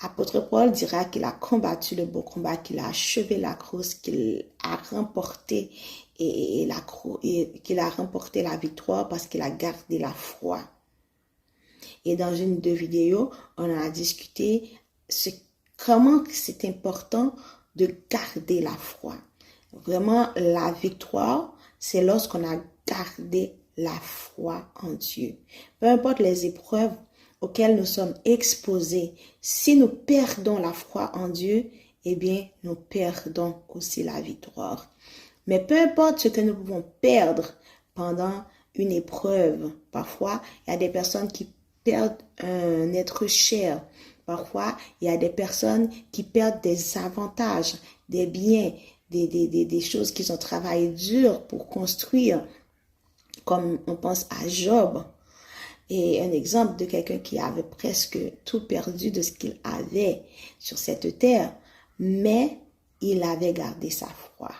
Apôtre Paul dira qu'il a combattu le bon combat, qu'il a achevé la course, qu'il a remporté qu'il a remporté la victoire parce qu'il a gardé la foi. Et dans une de vidéos, on a discuté comment c'est important de garder la foi. Vraiment, la victoire, c'est lorsqu'on a gardé la foi en Dieu. Peu importe les épreuves auxquelles nous sommes exposés, si nous perdons la foi en Dieu, eh bien, nous perdons aussi la victoire. Mais peu importe ce que nous pouvons perdre pendant une épreuve, parfois, il y a des personnes qui perdent un être cher. Parfois, il y a des personnes qui perdent des avantages, des biens, des choses qu'ils ont travaillé dur pour construire, comme on pense à Job. Et un exemple de quelqu'un qui avait presque tout perdu de ce qu'il avait sur cette terre, mais il avait gardé sa foi.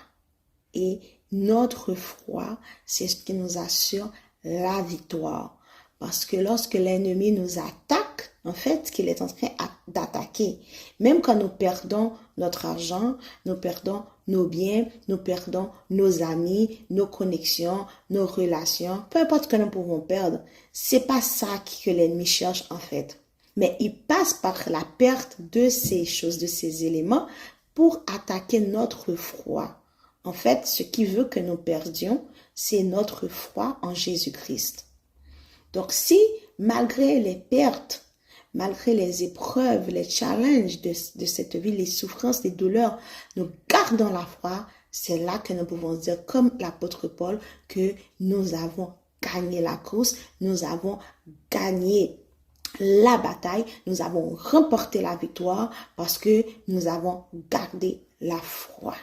Et notre foi, c'est ce qui nous assure la victoire. Parce que lorsque l'ennemi nous attaque, en fait, ce qu'il est en train d'attaquer, même quand nous perdons notre argent, nous perdons nos biens, nous perdons nos amis, nos connexions, nos relations, peu importe ce que nous pouvons perdre, c'est pas ça que l'ennemi cherche en fait. Mais il passe par la perte de ces choses, de ces éléments pour attaquer notre foi. En fait, ce qui veut que nous perdions, c'est notre foi en Jésus-Christ. Donc, si malgré les pertes, malgré les épreuves, les challenges de cette vie, les souffrances, les douleurs, nous gardons la foi, c'est là que nous pouvons dire, comme l'apôtre Paul, que nous avons gagné la course, nous avons gagné la bataille, nous avons remporté la victoire parce que nous avons gardé la foi.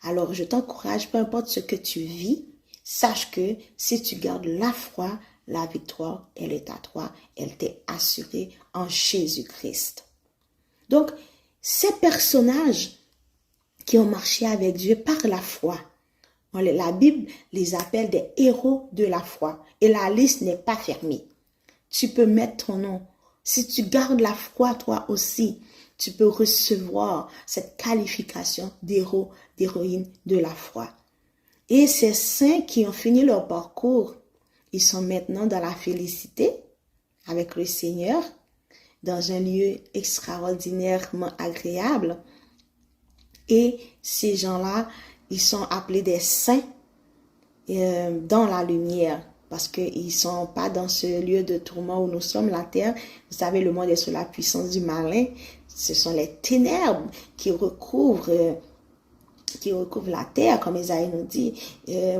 Alors, je t'encourage, peu importe ce que tu vis, sache que si tu gardes la foi, la victoire, elle est à toi, elle t'est assurée en Jésus-Christ. Donc, ces personnages qui ont marché avec Dieu par la foi, la Bible les appelle des héros de la foi. Et la liste n'est pas fermée. Tu peux mettre ton nom. Si tu gardes la foi, toi aussi, tu peux recevoir cette qualification d'héros, d'héroïne de la foi. Et ces saints qui ont fini leur parcours, ils sont maintenant dans la félicité avec le Seigneur, dans un lieu extraordinairement agréable. Et ces gens-là, ils sont appelés des saints dans la lumière, parce qu'ils ne sont pas dans ce lieu de tourment où nous sommes, la terre. Vous savez, le monde est sous la puissance du malin. Ce sont les ténèbres qui recouvrent la terre, comme Isaïe nous dit,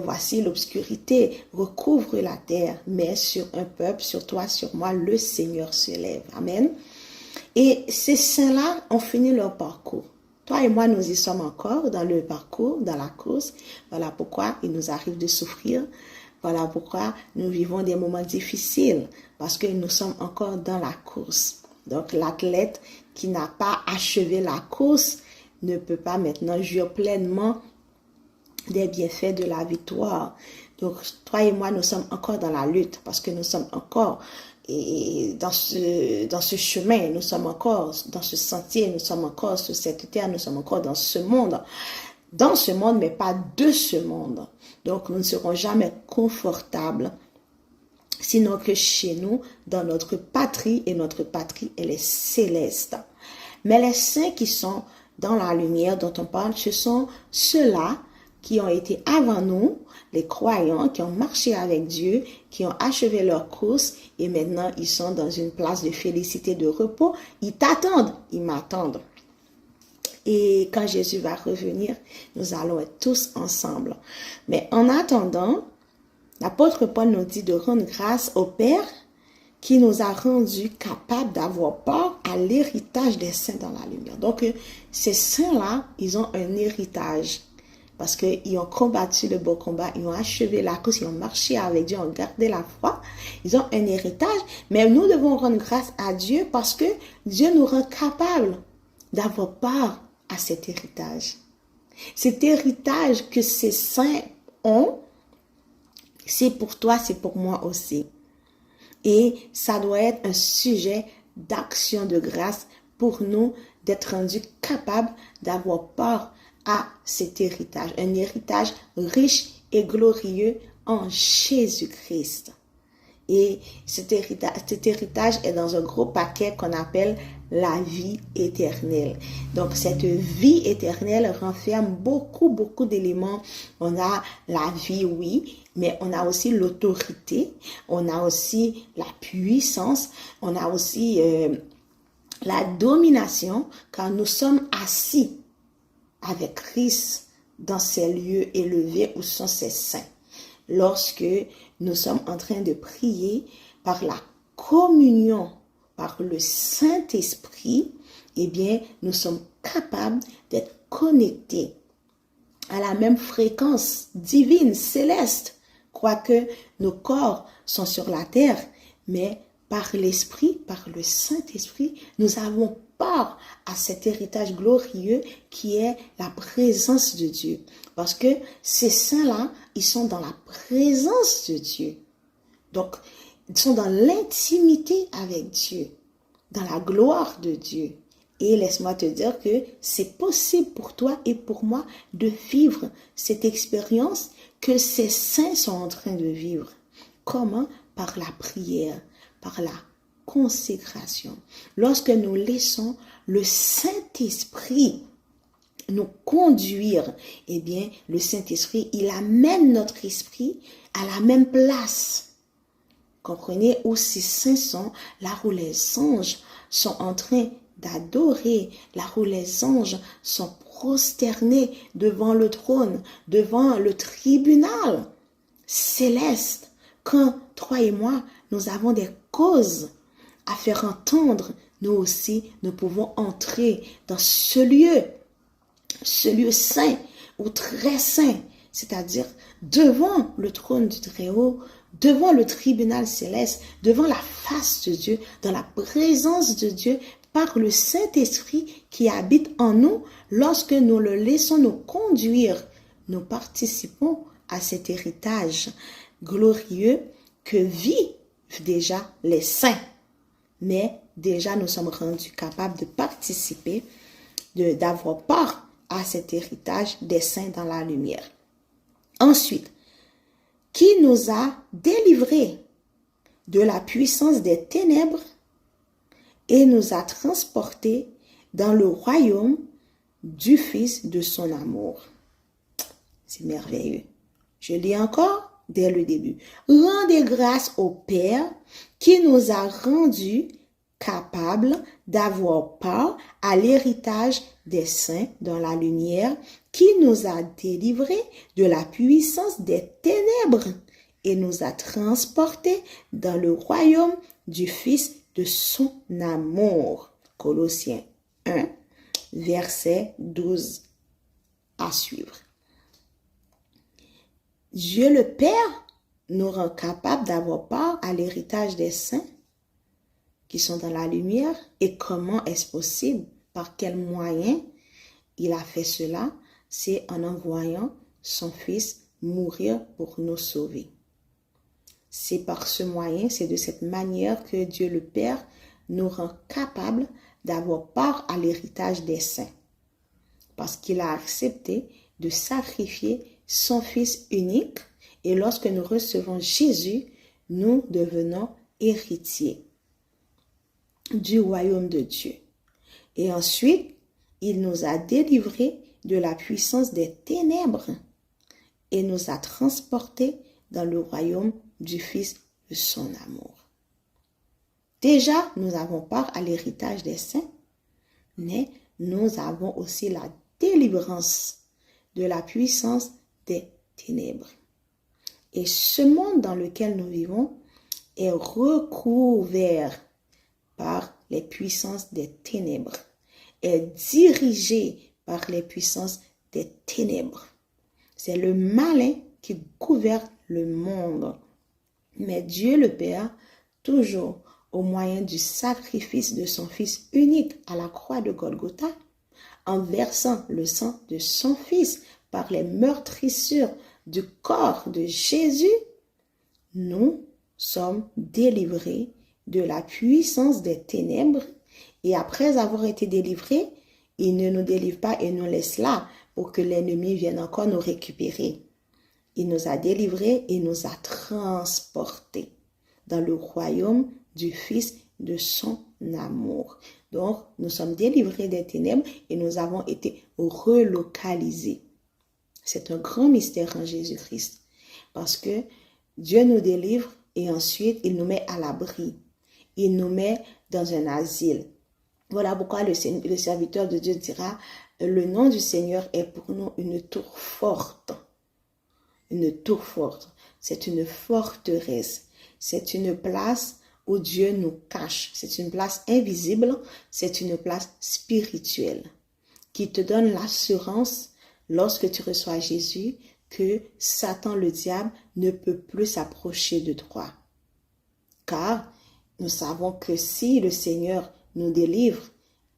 voici l'obscurité recouvre la terre, mais sur un peuple, sur toi, sur moi, le Seigneur se lève. Amen. Et ces saints-là ont fini leur parcours. Toi et moi, nous y sommes encore dans le parcours, dans la course. Voilà pourquoi il nous arrive de souffrir. Voilà pourquoi nous vivons des moments difficiles, parce que nous sommes encore dans la course. Donc, l'athlète qui n'a pas achevé la course ne peut pas maintenant jouir pleinement des bienfaits de la victoire. Donc, toi et moi, nous sommes encore dans la lutte parce que nous sommes encore dans ce chemin, nous sommes encore dans ce sentier, nous sommes encore sur cette terre, nous sommes encore dans ce monde. Dans ce monde, mais pas de ce monde. Donc, nous ne serons jamais confortables, sinon que chez nous, dans notre patrie, et notre patrie, elle est céleste. Mais les saints qui sont dans la lumière dont on parle, ce sont ceux-là qui ont été avant nous, les croyants, qui ont marché avec Dieu, qui ont achevé leur course et maintenant ils sont dans une place de félicité, de repos. Ils t'attendent, ils m'attendent. Et quand Jésus va revenir, nous allons être tous ensemble. Mais en attendant, l'apôtre Paul nous dit de rendre grâce au Père qui nous a rendus capables d'avoir part à l'héritage des saints dans la lumière. Donc, ces saints-là, ils ont un héritage parce qu'ils ont combattu le bon combat, ils ont achevé la course, ils ont marché avec Dieu, ils ont gardé la foi. Ils ont un héritage, mais nous devons rendre grâce à Dieu parce que Dieu nous rend capables d'avoir part à cet héritage. Cet héritage que ces saints ont, c'est pour toi, c'est pour moi aussi. Et ça doit être un sujet d'action de grâce pour nous d'être rendus capables d'avoir part à cet héritage, un héritage riche et glorieux en Jésus-Christ. Et cet héritage est dans un gros paquet qu'on appelle la vie éternelle. Donc, cette vie éternelle renferme beaucoup d'éléments. On a la vie, oui, mais on a aussi l'autorité, on a aussi la puissance, on a aussi la domination, car nous sommes assis avec Christ dans ces lieux élevés où sont ses saints. Lorsque nous sommes en train de prier par la communion, par le Saint-Esprit, eh bien, nous sommes capables d'être connectés à la même fréquence divine, céleste, quoique nos corps sont sur la terre, mais par l'Esprit, par le Saint-Esprit, nous avons part à cet héritage glorieux qui est la présence de Dieu. Parce que ces saints-là, ils sont dans la présence de Dieu. Donc, ils sont dans l'intimité avec Dieu, dans la gloire de Dieu. Et laisse-moi te dire que c'est possible pour toi et pour moi de vivre cette expérience que ces saints sont en train de vivre. Comment? Par la prière, par la consécration. Lorsque nous laissons le Saint-Esprit nous conduire, eh bien, le Saint-Esprit, il amène notre esprit à la même place. Comprenez où ces saints sont, là où les anges sont en train d'adorer, là où les anges sont prosternés devant le trône, devant le tribunal céleste. Quand toi et moi, nous avons des causes à faire entendre, nous aussi, nous pouvons entrer dans ce lieu saint ou très saint, c'est-à-dire devant le trône du Très-Haut, devant le tribunal céleste, devant la face de Dieu, dans la présence de Dieu, par le Saint-Esprit qui habite en nous. Lorsque nous le laissons nous conduire, nous participons à cet héritage glorieux que vivent déjà les saints. Mais déjà, nous sommes rendus capables de participer, d'avoir part à cet héritage des saints dans la lumière. Ensuite, qui nous a délivrés de la puissance des ténèbres et nous a transportés dans le royaume du Fils de son amour. C'est merveilleux. Je lis encore dès le début. Rendez grâce au Père qui nous a rendus capables d'avoir part à l'héritage des saints dans la lumière, qui nous a délivrés de la puissance des ténèbres et nous a transportés dans le royaume du Fils de son amour. Colossiens 1, verset 12 à suivre. Dieu le Père nous rend capables d'avoir part à l'héritage des saints qui sont dans la lumière. Et comment est-ce possible? Par quel moyen il a fait cela? C'est en envoyant son Fils mourir pour nous sauver. C'est par ce moyen, c'est de cette manière que Dieu le Père nous rend capables d'avoir part à l'héritage des saints. Parce qu'il a accepté de sacrifier son Fils unique. Et lorsque nous recevons Jésus, nous devenons héritiers du royaume de Dieu. Et ensuite, il nous a délivrés de la puissance des ténèbres et nous a transportés dans le royaume du Fils de son amour. Déjà, nous avons part à l'héritage des saints, mais nous avons aussi la délivrance de la puissance des ténèbres. Et ce monde dans lequel nous vivons est recouvert par les puissances des ténèbres, est dirigé par les puissances des ténèbres. C'est le malin qui gouverne le monde. Mais Dieu le Père, toujours au moyen du sacrifice de son Fils unique à la croix de Golgotha, en versant le sang de son Fils par les meurtrissures du corps de Jésus, nous sommes délivrés de la puissance des ténèbres Et après avoir été délivrés, il ne nous délivre pas et nous laisse là pour que l'ennemi vienne encore nous récupérer. Il nous a délivrés et nous a transportés dans le royaume du Fils de son amour. Donc, nous sommes délivrés des ténèbres et nous avons été relocalisés. C'est un grand mystère en Jésus-Christ parce que Dieu nous délivre et ensuite il nous met à l'abri. Il nous met dans un asile. Voilà pourquoi le serviteur de Dieu dira, le nom du Seigneur est pour nous une tour forte. Une tour forte. C'est une forteresse. C'est une place où Dieu nous cache. C'est une place invisible. C'est une place spirituelle qui te donne l'assurance lorsque tu reçois Jésus que Satan, le diable, ne peut plus s'approcher de toi. Car nous savons que si le Seigneur nous délivre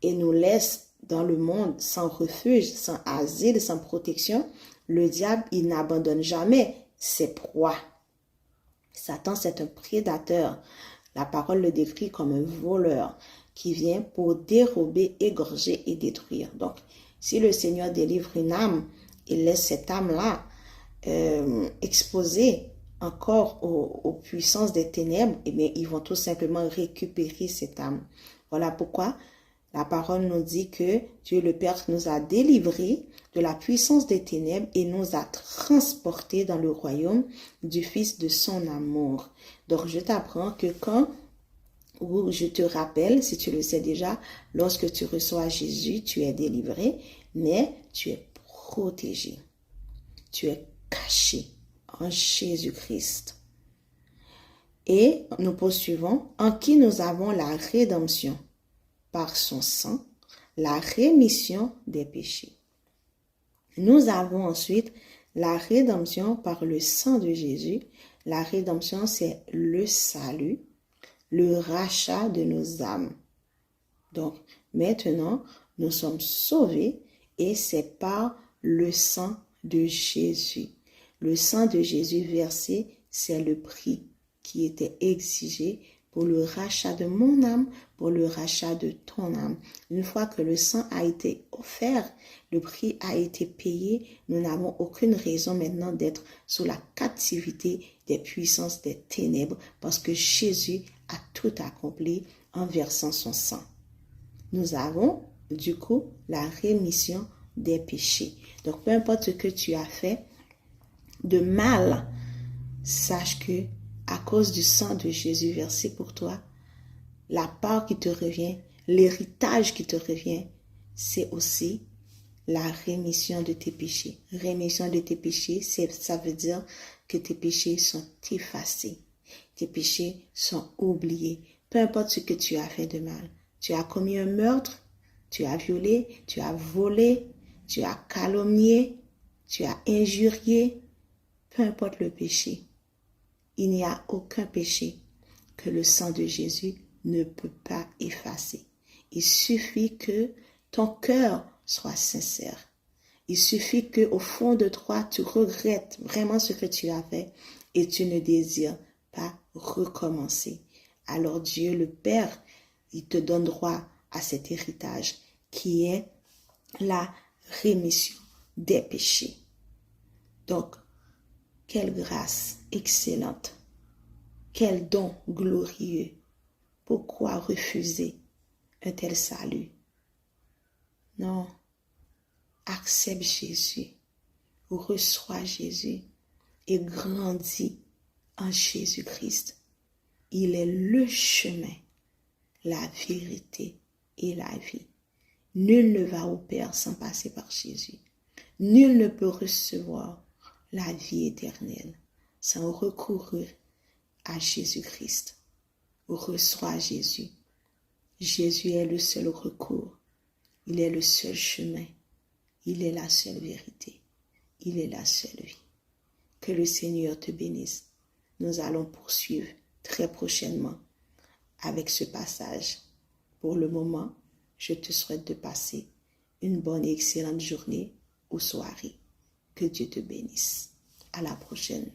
et nous laisse dans le monde sans refuge, sans asile, sans protection, le diable, il n'abandonne jamais ses proies. Satan, c'est un prédateur. La parole le décrit comme un voleur qui vient pour dérober, égorger et détruire. Donc, si le Seigneur délivre une âme, il laisse cette âme-là exposée encore aux puissances des ténèbres, et bien, ils vont tout simplement récupérer cette âme. Voilà pourquoi la parole nous dit que Dieu le Père nous a délivrés de la puissance des ténèbres et nous a transportés dans le royaume du Fils de son amour. Donc, je t'apprends que ou je te rappelle, si tu le sais déjà, lorsque tu reçois Jésus, tu es délivré, mais tu es protégé. Tu es caché en Jésus-Christ. Et nous poursuivons, en qui nous avons la rédemption par son sang, la rémission des péchés. Nous avons ensuite la rédemption par le sang de Jésus. La rédemption, c'est le salut, le rachat de nos âmes. Donc, maintenant, nous sommes sauvés et c'est par le sang de Jésus. Le sang de Jésus versé, c'est le prix qui était exigé pour le rachat de mon âme, pour le rachat de ton âme. Une fois que le sang a été offert, le prix a été payé, nous n'avons aucune raison maintenant d'être sous la captivité des puissances des ténèbres parce que Jésus a tout accompli en versant son sang. Nous avons, du coup, la rémission des péchés. Donc, peu importe ce que tu as fait de mal, sache que à cause du sang de Jésus versé pour toi, la part qui te revient, l'héritage qui te revient, c'est aussi la rémission de tes péchés. Rémission de tes péchés, ça veut dire que tes péchés sont effacés. Tes péchés sont oubliés. Peu importe ce que tu as fait de mal. Tu as commis un meurtre, tu as violé, tu as volé, tu as calomnié, tu as injurié. Peu importe le péché. Il n'y a aucun péché que le sang de Jésus ne peut pas effacer. Il suffit que ton cœur soit sincère. Il suffit que au fond de toi, tu regrettes vraiment ce que tu as fait et tu ne désires pas recommencer. Alors Dieu le Père, il te donne droit à cet héritage qui est la rémission des péchés. Donc, quelle grâce excellente, quel don glorieux. Pourquoi refuser un tel salut? Non, accepte Jésus, reçois Jésus et grandis en Jésus-Christ. Il est le chemin, la vérité et la vie. Nul ne va au Père sans passer par Jésus. Nul ne peut recevoir la vie éternelle sans recourir à Jésus-Christ. Reçois Jésus. Jésus est le seul recours. Il est le seul chemin. Il est la seule vérité. Il est la seule vie. Que le Seigneur te bénisse. Nous allons poursuivre très prochainement avec ce passage. Pour le moment, je te souhaite de passer une bonne et excellente journée ou soirée. Que Dieu te bénisse. À la prochaine.